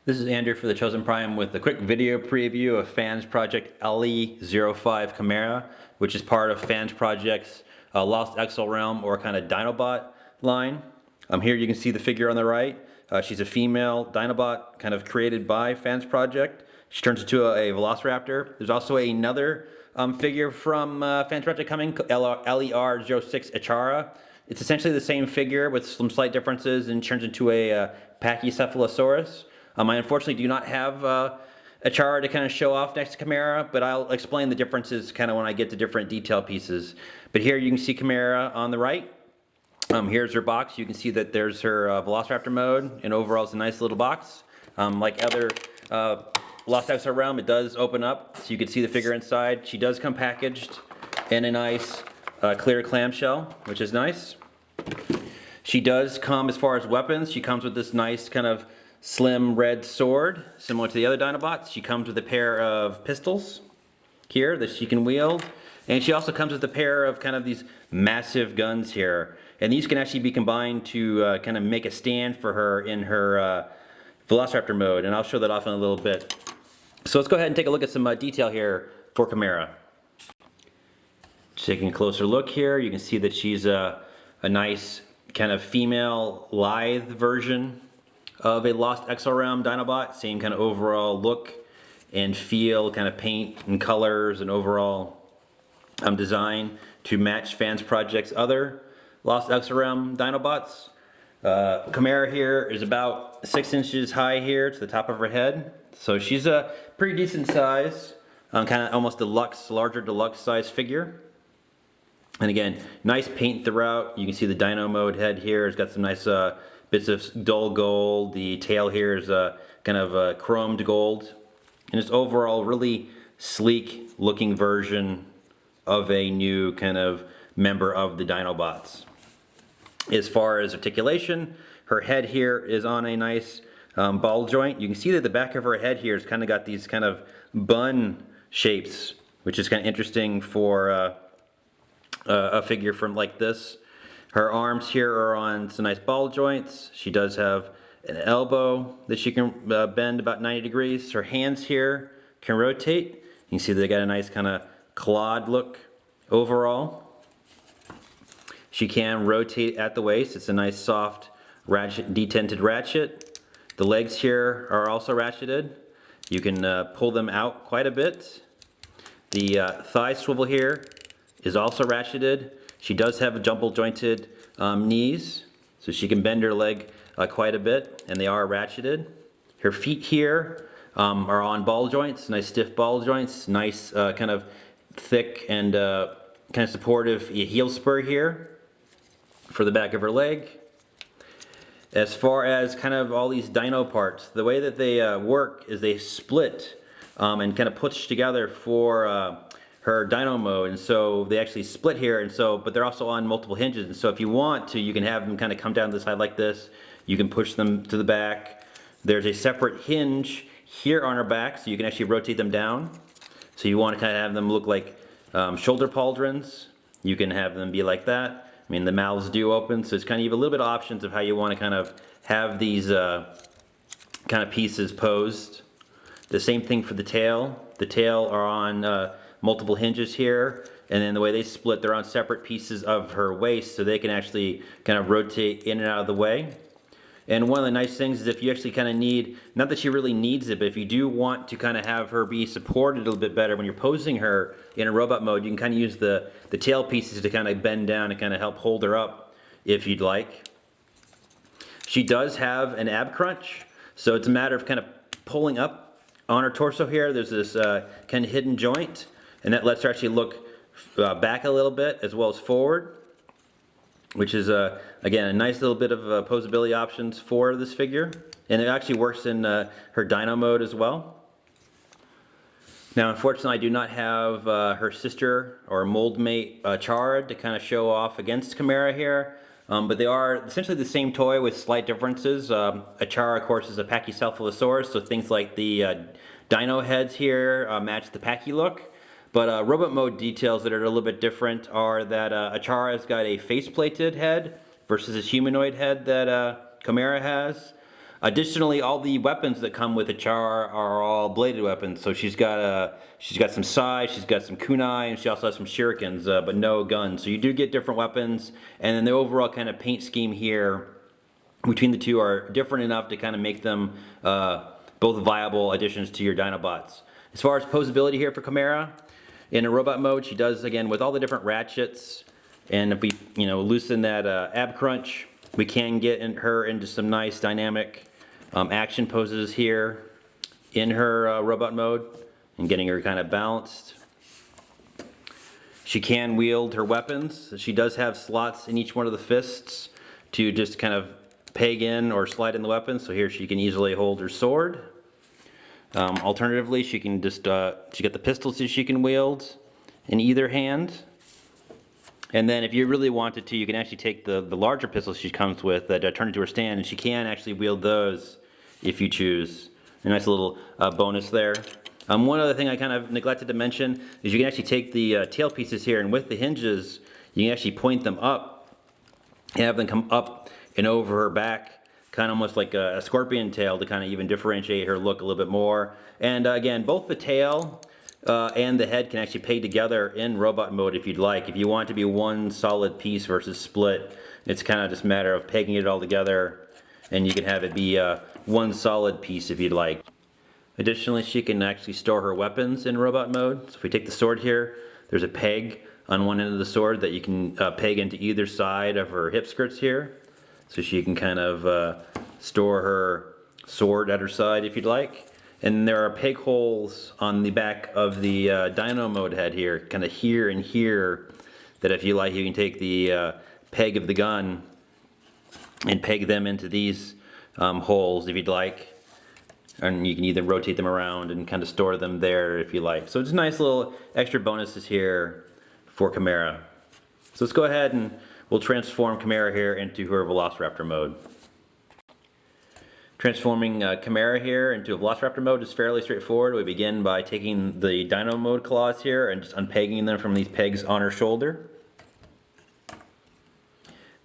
This is Andrew for the Chosen Prime with a quick video preview of FansProject LE-05 Comera, which is part of FansProject's Lost Exo-Realm or kind of Dinobot line. Here you can see the figure on the right. She's a female Dinobot kind of created by FansProject. She turns into a Velociraptor. There's also another figure from FansProject coming, LER-06 Echara. It's essentially the same figure with some slight differences and turns into a Pachycephalosaurus. I unfortunately do not have Echara to kind of show off next to Comera, but I'll explain the differences kind of when I get to different detail pieces. But here you can see Comera on the right. Here's her box. You can see that there's her Velociraptor mode, and overall it's a nice little box. Like other Lost Exo-Realm, it does open up, so you can see the figure inside. She does come packaged in a nice clear clamshell, which is nice. She does come, as far as weapons, she comes with this nice kind of slim red sword, similar to the other Dinobots. She comes with a pair of pistols here that she can wield. And she also comes with a pair of kind of these massive guns here. And these can actually be combined to kind of make a stand for her in her Velociraptor mode. And I'll show that off in a little bit. So let's go ahead and take a look at some detail here for Comera. Taking a closer look here, you can see that she's a nice kind of female lithe version of a Lost Exo-Realm Dinobot. Same kind of overall look and feel, kind of paint and colors and overall design to match FansProject's other Lost Exo-Realm Dinobots. Comera here is about 6 inches high here to the top of her head. So she's a pretty decent size, kind of almost deluxe, larger deluxe size figure. And again, nice paint throughout. You can see the Dino mode head here. It's got some nice bits of dull gold. The tail here is kind of chromed gold. And it's overall really sleek looking version of a new kind of member of the Dinobots. As far as articulation, her head here is on a nice ball joint. You can see that the back of her head here has kind of got these kind of bun shapes, which is kind of interesting for a figure from like this. Her arms here are on some nice ball joints. She does have an elbow that she can bend about 90 degrees. Her hands here can rotate. You can see they got a nice kind of clawed look overall. She can rotate at the waist. It's a nice soft ratchet, detented ratchet. The legs here are also ratcheted. You can pull them out quite a bit. The thigh swivel here is also ratcheted. She does have a jumble jointed knees, so she can bend her leg quite a bit, and they are ratcheted. Her feet here are on ball joints, nice stiff ball joints, nice kind of thick and kind of supportive heel spur here for the back of her leg. As far as kind of all these dino parts, the way that they work is they split and kind of push together for her Dino mode, and so they actually split here, and so but they're also on multiple hinges, and so if you want to, you can have them kind of come down the side like this. You can push them to the back. There's a separate hinge here on her back, so you can actually rotate them down. So you want to kind of have them look like shoulder pauldrons. You can have them be like that. I mean, the mouths do open, so it's kind of, you have a little bit of options of how you want to kind of have these kind of pieces posed. The same thing for the tail. The tail are on multiple hinges here, and then the way they split, they're on separate pieces of her waist, so they can actually kind of rotate in and out of the way. And one of the nice things is if you actually kind of need, not that she really needs it, but if you do want to kind of have her be supported a little bit better when you're posing her in a robot mode, you can kind of use the tail pieces to kind of bend down and kind of help hold her up if you'd like. She does have an ab crunch, so it's a matter of kind of pulling up on her torso here. There's this kind of hidden joint, and that lets her actually look back a little bit as well as forward, which is again a nice little bit of posability options for this figure, and it actually works in her Dino mode as well. Now, unfortunately, I do not have her sister or mold mate Echara to kind of show off against Comera here, but they are essentially the same toy with slight differences. Echara, of course, is a Pachycephalosaurus, so things like the Dino heads here match the Pachy look. But robot mode details that are a little bit different are that Echara has got a face-plated head versus a humanoid head that Comera has. Additionally, all the weapons that come with Echara are all bladed weapons. So she's got some sai, she's got some kunai, and she also has some shurikens, but no guns. So you do get different weapons, and then the overall kind of paint scheme here between the two are different enough to kind of make them both viable additions to your Dinobots. As far as posability here for Comera, in a robot mode, she does, again, with all the different ratchets, and if we loosen that ab crunch, we can get her into some nice dynamic action poses here in her robot mode and getting her kind of balanced. She can wield her weapons. She does have slots in each one of the fists to just kind of peg in or slide in the weapon. So here she can easily hold her sword. Alternatively, she can just, she got the pistols that she can wield in either hand. And then if you really wanted to, you can actually take the larger pistols she comes with that turn into her stand, and she can actually wield those if you choose. A nice little bonus there. One other thing I kind of neglected to mention is you can actually take the tail pieces here, and with the hinges, you can actually point them up and have them come up and over her back, kind of almost like a scorpion tail to kind of even differentiate her look a little bit more. And again, both the tail and the head can actually peg together in robot mode if you'd like. If you want it to be one solid piece versus split, it's kind of just a matter of pegging it all together, and you can have it be one solid piece if you'd like. Additionally, she can actually store her weapons in robot mode. So if we take the sword here, there's a peg on one end of the sword that you can peg into either side of her hip skirts here. So she can kind of store her sword at her side if you'd like. And there are peg holes on the back of the Dino mode head here, kind of here and here, that if you like, you can take the peg of the gun and peg them into these holes if you'd like. And you can either rotate them around and kind of store them there if you like. So it's nice little extra bonuses here for Comera. So let's go ahead and we'll transform Comera here into her Velociraptor mode. Transforming Comera here into a Velociraptor mode is fairly straightforward. We begin by taking the Dino mode claws here and just unpegging them from these pegs on her shoulder.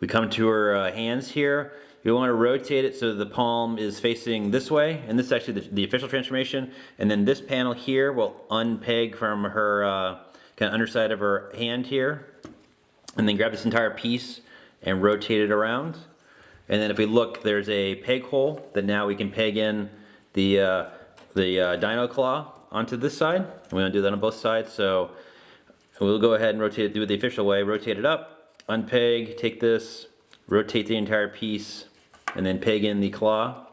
We come to her hands here. We want to rotate it so the palm is facing this way, and this is actually the official transformation. And then this panel here will unpeg from her kind of underside of her hand here, and then grab this entire piece and rotate it around. And then if we look, there's a peg hole that now we can peg in the Dino claw onto this side. And we want to do that on both sides. So we'll go ahead and rotate it, do it the official way. Rotate it up, unpeg, take this, rotate the entire piece, and then peg in the claw.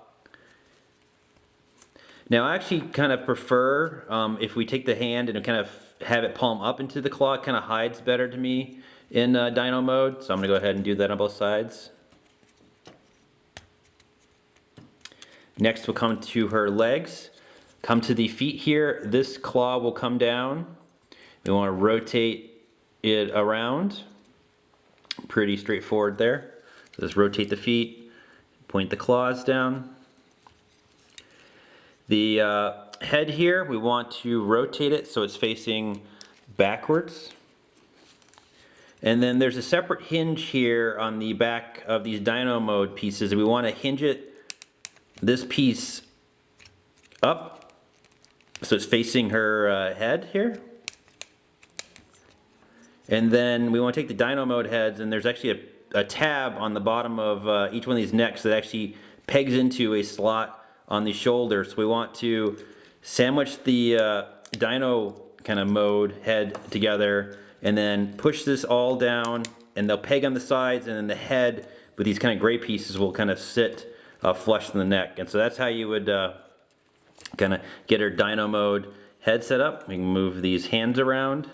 Now I actually kind of prefer if we take the hand and kind of have it palm up into the claw. It kind of hides better to me in Dino mode. So I'm going to go ahead and do that on both sides. Next we'll come to her legs. Come to the feet here. This claw will come down. We want to rotate it around. Pretty straightforward there. Just rotate the feet, point the claws down. The head here, we want to rotate it so it's facing backwards. And then there's a separate hinge here on the back of these Dino mode pieces, and we want to hinge it this piece up so it's facing her head here. And then we want to take the Dino mode heads, and there's actually a tab on the bottom of each one of these necks that actually pegs into a slot on the shoulder. So we want to sandwich the Dino kind of mode head together and then push this all down, and they'll peg on the sides, and then the head with these kind of gray pieces will kind of sit flush in the neck. And so that's how you would kind of get her Dino mode head set up. We can move these hands around.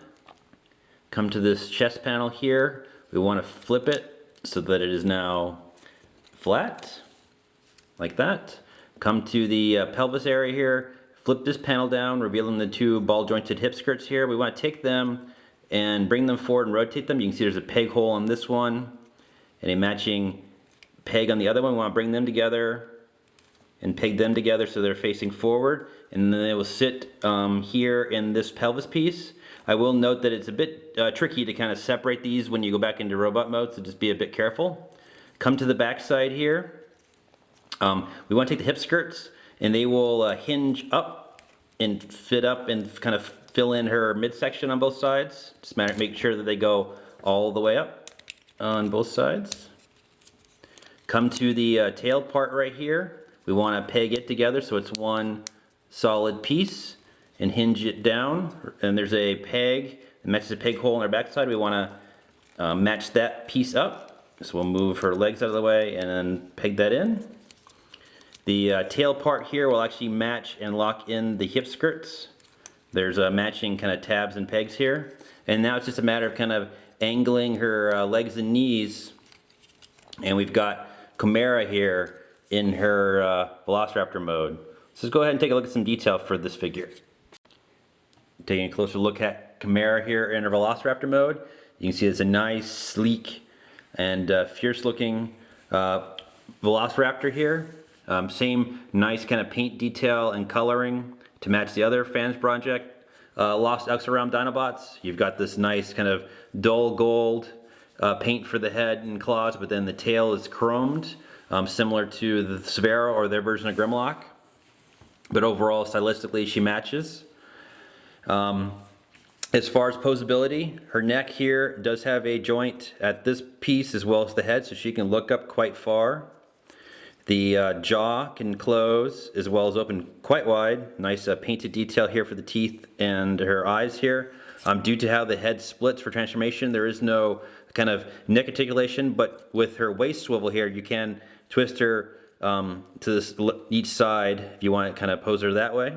Come to this chest panel here. We want to flip it so that it is now flat, like that. Come to the pelvis area here. Flip this panel down, revealing the two ball jointed hip skirts here. We want to take them and bring them forward and rotate them. You can see there's a peg hole on this one and a matching peg on the other one. We want to bring them together and peg them together so they're facing forward, and then they will sit here in this pelvis piece. I will note that it's a bit tricky to kind of separate these when you go back into robot mode, so just be a bit careful. Come to the back side here. We want to take the hip skirts, and they will hinge up and fit up and kind of fill in her midsection on both sides. Just make sure that they go all the way up on both sides. Come to the tail part right here. We want to peg it together so it's one solid piece and hinge it down. And there's a peg that matches a peg hole on our backside. We want to match that piece up. So we'll move her legs out of the way and then peg that in. The tail part here will actually match and lock in the hip skirts. There's matching kind of tabs and pegs here. And now it's just a matter of kind of angling her legs and knees. And we've got Comera here in her Velociraptor mode. So let's go ahead and take a look at some detail for this figure. Taking a closer look at Comera here in her Velociraptor mode. You can see it's a nice, sleek, and fierce looking Velociraptor here. Same nice kind of paint detail and coloring to match the other FansProject Lost Exo-Realm Dinobots. You've got this nice kind of dull gold paint for the head and claws, but then the tail is chromed, similar to the Severa or their version of Grimlock. But overall, stylistically, she matches. As far as posability, her neck here does have a joint at this piece as well as the head, so she can look up quite far. The jaw can close as well as open quite wide. Nice painted detail here for the teeth and her eyes here. Due to how the head splits for transformation, there is no kind of neck articulation, but with her waist swivel here, you can twist her to each side if you want to kind of pose her that way.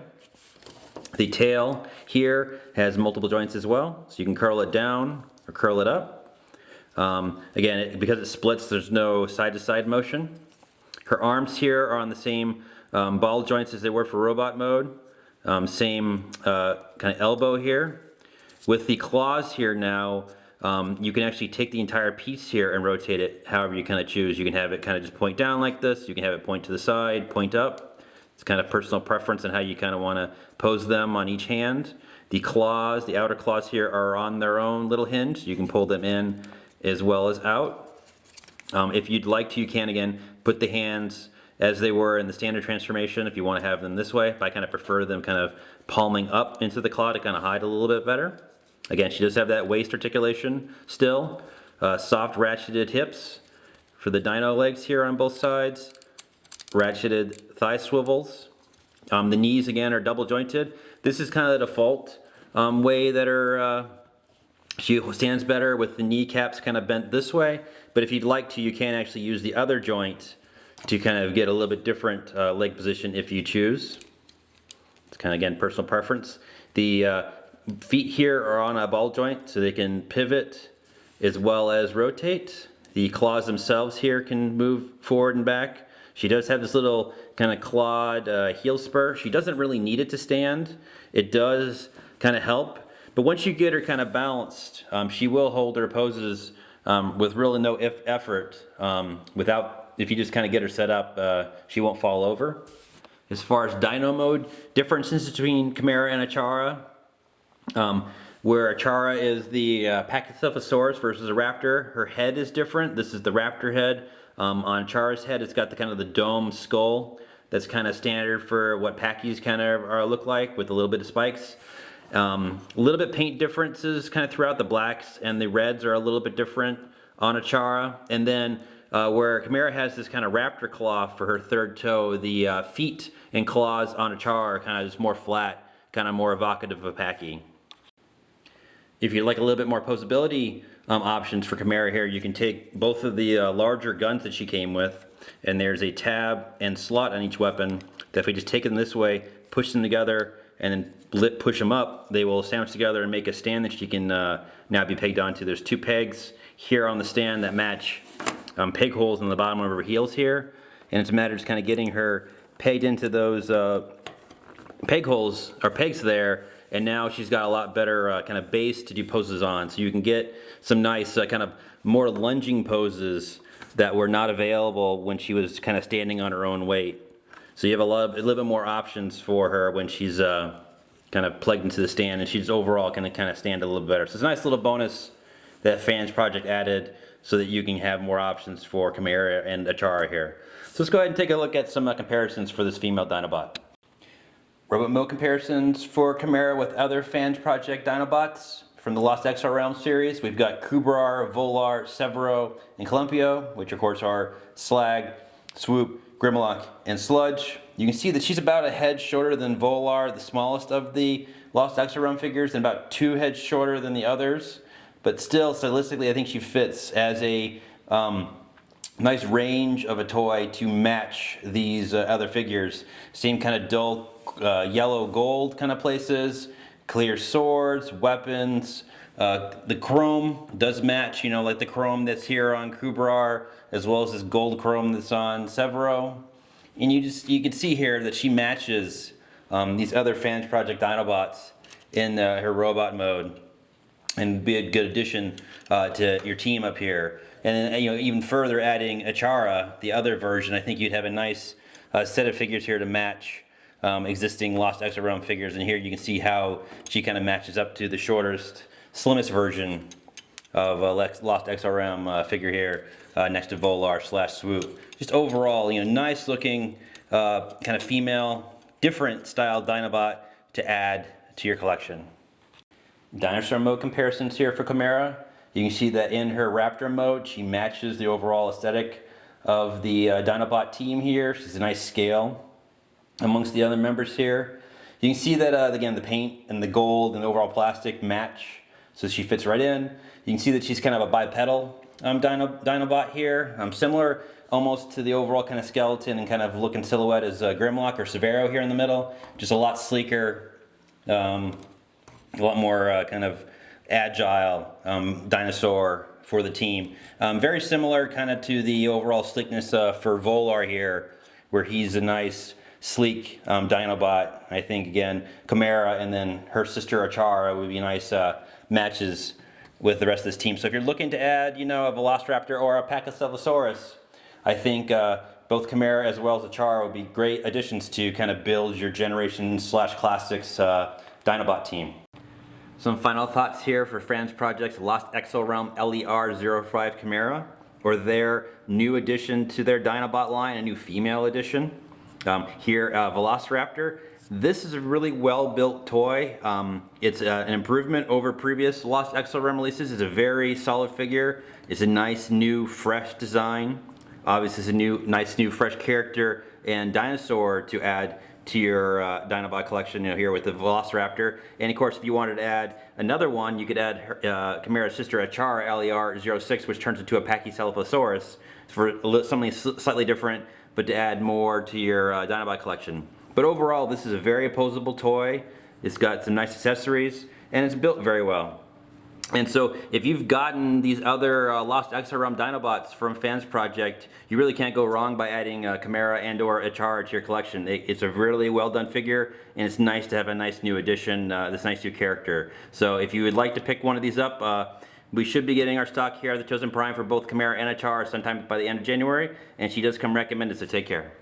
The tail here has multiple joints as well, so you can curl it down or curl it up. Again, because it splits, there's no side-to-side motion. Her arms here are on the same ball joints as they were for robot mode. Same kind of elbow here. With the claws here now, you can actually take the entire piece here and rotate it however you kind of choose. You can have it kind of just point down like this. You can have it point to the side, point up. It's kind of personal preference on how you kind of want to pose them on each hand. The claws, the outer claws here are on their own little hinge. You can pull them in as well as out. If you'd like to, you can again put the hands as they were in the standard transformation if you want to have them this way. But I kind of prefer them kind of palming up into the claw to kind of hide a little bit better. Again, she does have that waist articulation still. Soft ratcheted hips for the dino legs here on both sides. Ratcheted thigh swivels. The knees again are double jointed. This is kind of the default way that she stands better with the kneecaps kind of bent this way. But if you'd like to, you can actually use the other joint to kind of get a little bit different leg position if you choose. It's kind of, again, personal preference. The feet here are on a ball joint, so they can pivot as well as rotate. The claws themselves here can move forward and back. She does have this little kind of clawed heel spur. She doesn't really need it to stand. It does kind of help. But once you get her kind of balanced, she will hold her poses with really no effort. If you just kind of get her set up, she won't fall over. As far as Dino mode differences between Comera and Echara, where Echara is the Pachycephalosaurus versus a raptor, her head is different. This is the raptor head. On Echara's head, it's got the kind of the dome skull that's kind of standard for what Pachy's kind of look like, with a little bit of spikes. A little bit paint differences kind of throughout. The blacks and the reds are a little bit different on Echara. And then where Comera has this kind of raptor claw for her third toe, the feet and claws on Echara are kind of just more flat, kind of more evocative of Pachy. If you'd like a little bit more posability options for Comera here, you can take both of the larger guns that she came with, and there's a tab and slot on each weapon that if we just take them this way, push them together, and then push them up, they will sandwich together and make a stand that she can now be pegged onto. There's two pegs here on the stand that match peg holes in the bottom of her heels here, and it's a matter of just kind of getting her pegged into those peg holes or pegs there, and now she's got a lot better kind of base to do poses on. So you can get some nice kind of more lunging poses that were not available when she was kind of standing on her own weight. So you have a little bit more options for her when she's kind of plugged into the stand, and she's overall going to kind of stand a little better. So it's a nice little bonus that FansProject added so that you can have more options for Comera and Echara here. So let's go ahead and take a look at some comparisons for this female Dinobot. Robot mode comparisons for Comera with other FansProject Dinobots from the Lost Exo-Realm series. We've got Kubrar, Volar, Severo, and Columpio, which of course are Slag, Swoop, Grimlock, and Sludge. You can see that she's about a head shorter than Volar, the smallest of the Lost Exo-Realm figures, and about 2 heads shorter than the others. But still, stylistically, I think she fits as a nice range of a toy to match these other figures. Same kind of dull yellow gold kind of places, clear swords, weapons. The chrome does match, you know, like the chrome that's here on Kubrar, as well as this gold chrome that's on Severo. And you can see here that she matches these other FansProject Dinobots in her robot mode, and be a good addition to your team up here. And then, you know, even further adding Echara, the other version, I think you'd have a nice set of figures here to match existing Lost Exo-Realm figures. And here you can see how she kind of matches up to the shortest, slimmest version of Lost Exo-Realm figure here next to Volar / Swoop. Just overall, you know, nice looking kind of female, different style Dinobot to add to your collection. Dinosaur mode comparisons here for Comera. You can see that in her Raptor mode, she matches the overall aesthetic of the Dinobot team here. She's a nice scale amongst the other members here. You can see that, again, the paint and the gold and the overall plastic match, so she fits right in. You can see that she's kind of a bipedal Dinobot here, similar almost to the overall kind of skeleton and kind of look and silhouette as Grimlock or Severo here in the middle. Just a lot sleeker, a lot more kind of agile dinosaur for the team. Very similar kind of to the overall sleekness for Volar here, where he's a nice sleek Dinobot. I think, again, Comera and then her sister Echara would be nice matches with the rest of this team. So if you're looking to add, you know, a Velociraptor or a Pachycephalosaurus, I think both Comera as well as Echara would be great additions to kind of build your generation / classics Dinobot team. Some final thoughts here for FansProject's Lost Exo-Realm LER-05 Comera, or their new addition to their Dinobot line, a new female edition. Here, Velociraptor. This is a really well-built toy. It's an improvement over previous Lost Exo-Realm releases. It's a very solid figure. It's a nice, new, fresh design. Obviously, it's a nice, new, fresh character and dinosaur to add to your Dinobot collection, you know, here with the Velociraptor. And of course, if you wanted to add another one, you could add Comera's sister Echara, LER-06, which turns into a Pachycephalosaurus for something slightly different, but to add more to your Dinobot collection. But overall, this is a very poseable toy. It's got some nice accessories, and it's built very well. And so if you've gotten these other Lost Exo-Realm Dinobots from FansProject, you really can't go wrong by adding Comera and or Echara to your collection. It's a really well done figure, and it's nice to have a nice new addition, this nice new character. So if you would like to pick one of these up, we should be getting our stock here at the Chosen Prime for both Comera and Echara sometime by the end of January, and she does come recommended, so take care.